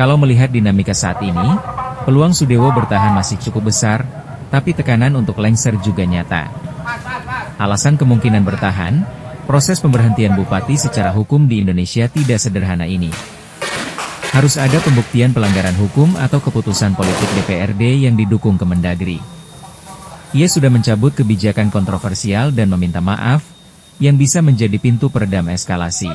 Kalau melihat dinamika saat ini, peluang Sudewo bertahan masih cukup besar, tapi tekanan untuk lengser juga nyata. Alasan kemungkinan bertahan, proses pemberhentian bupati secara hukum di Indonesia tidak sederhana ini. Harus ada pembuktian pelanggaran hukum atau keputusan politik DPRD yang didukung Kemendagri. Ia sudah mencabut kebijakan kontroversial dan meminta maaf, yang bisa menjadi pintu peredam eskalasi.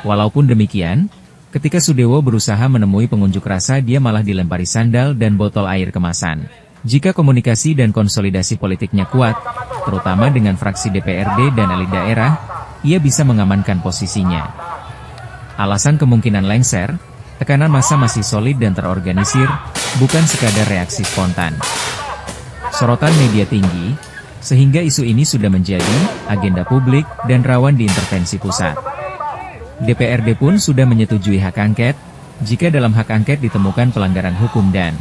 Walaupun demikian, ketika Sudewo berusaha menemui pengunjuk rasa, dia malah dilempari sandal dan botol air kemasan. Jika komunikasi dan konsolidasi politiknya kuat, terutama dengan fraksi DPRD dan elit daerah, ia bisa mengamankan posisinya. Alasan kemungkinan lengser, tekanan massa masih solid dan terorganisir, bukan sekadar reaksi spontan. Sorotan media tinggi, sehingga isu ini sudah menjadi agenda publik dan rawan diintervensi pusat. DPRD pun sudah menyetujui hak angket, jika dalam hak angket ditemukan pelanggaran hukum dan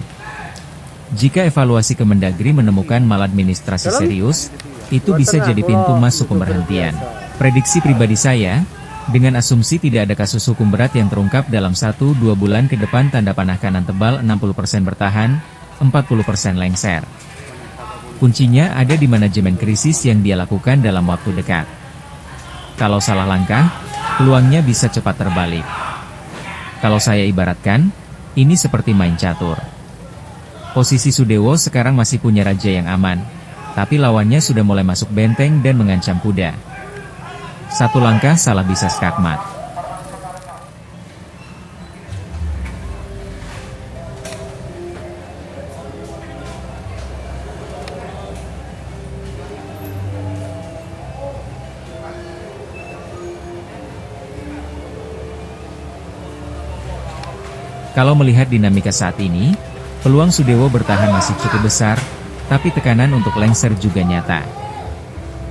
jika evaluasi Kemendagri menemukan maladministrasi serius, itu bisa jadi pintu masuk pemberhentian. Prediksi pribadi saya, dengan asumsi tidak ada kasus hukum berat yang terungkap dalam 1-2 bulan ke depan, tanda panah kanan tebal 60% bertahan, 40% lengser. Kuncinya ada di manajemen krisis yang dia lakukan dalam waktu dekat. Kalau salah langkah, peluangnya bisa cepat terbalik. Kalau saya ibaratkan, ini seperti main catur. Posisi Sudewo sekarang masih punya raja yang aman, tapi lawannya sudah mulai masuk benteng dan mengancam kuda. Satu langkah salah bisa skakmat. Kalau melihat dinamika saat ini, peluang Sudewo bertahan masih cukup besar, tapi tekanan untuk lengser juga nyata.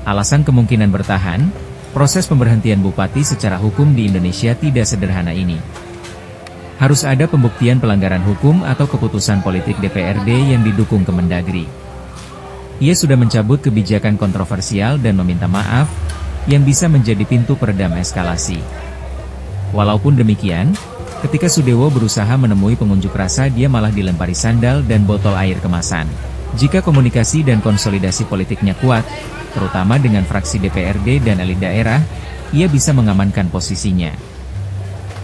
Alasan kemungkinan bertahan, proses pemberhentian bupati secara hukum di Indonesia tidak sederhana ini. Harus ada pembuktian pelanggaran hukum atau keputusan politik DPRD yang didukung Kemendagri. Ia sudah mencabut kebijakan kontroversial dan meminta maaf, yang bisa menjadi pintu peredam eskalasi. Walaupun demikian, ketika Sudewo berusaha menemui pengunjuk rasa, dia malah dilempari sandal dan botol air kemasan. Jika komunikasi dan konsolidasi politiknya kuat, terutama dengan fraksi DPRD dan elit daerah, ia bisa mengamankan posisinya.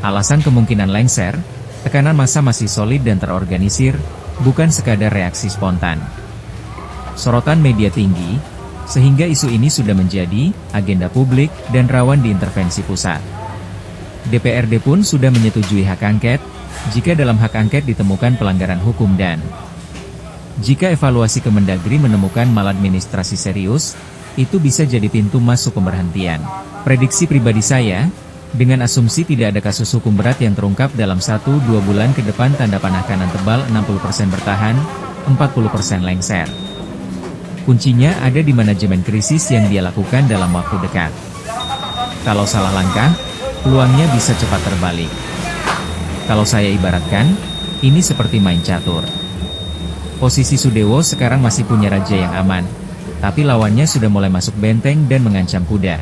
Alasan kemungkinan lengser, tekanan massa masih solid dan terorganisir, bukan sekadar reaksi spontan. Sorotan media tinggi, sehingga isu ini sudah menjadi agenda publik dan rawan diintervensi pusat. DPRD pun sudah menyetujui hak angket, jika dalam hak angket ditemukan pelanggaran hukum dan jika evaluasi Kemendagri menemukan maladministrasi serius, itu bisa jadi pintu masuk pemberhentian. Prediksi pribadi saya, dengan asumsi tidak ada kasus hukum berat yang terungkap dalam 1-2 bulan ke depan, tanda panah kanan tebal 60% bertahan, 40% lengser. Kuncinya ada di manajemen krisis yang dia lakukan dalam waktu dekat. Kalau salah langkah, peluangnya bisa cepat terbalik. Kalau saya ibaratkan, ini seperti main catur. Posisi Sudewo sekarang masih punya raja yang aman, tapi lawannya sudah mulai masuk benteng dan mengancam kuda.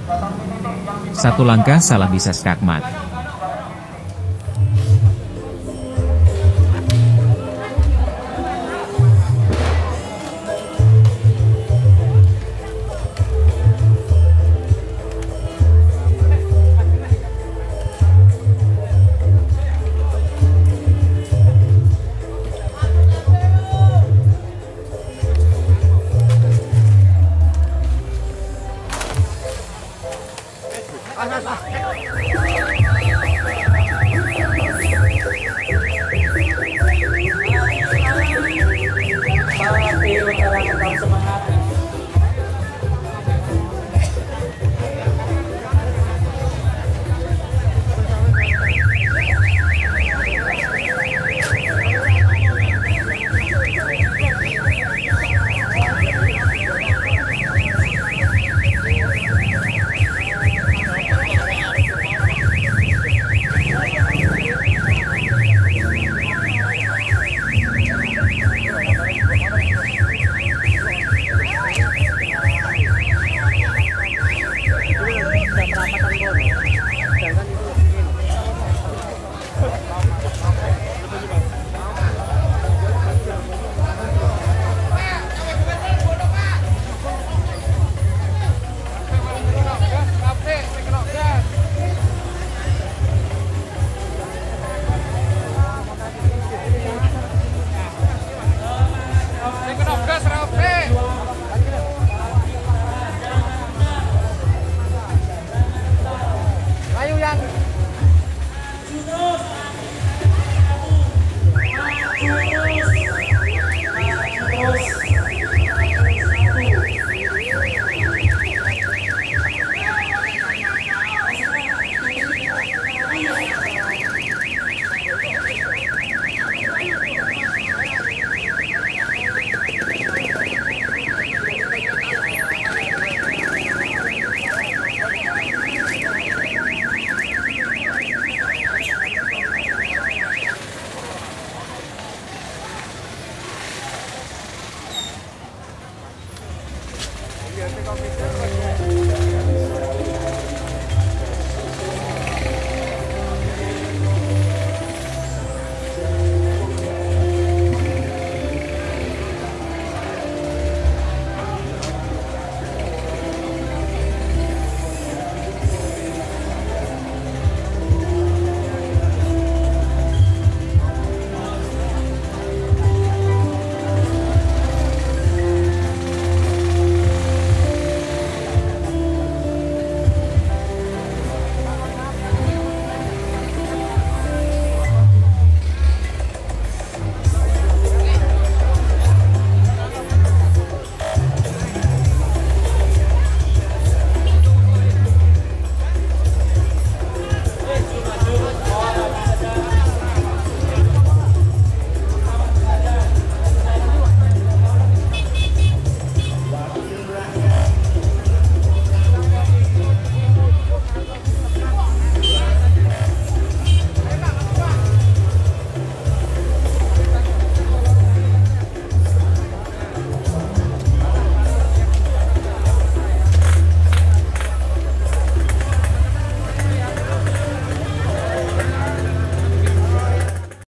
Satu langkah salah bisa skakmat. biasa komputer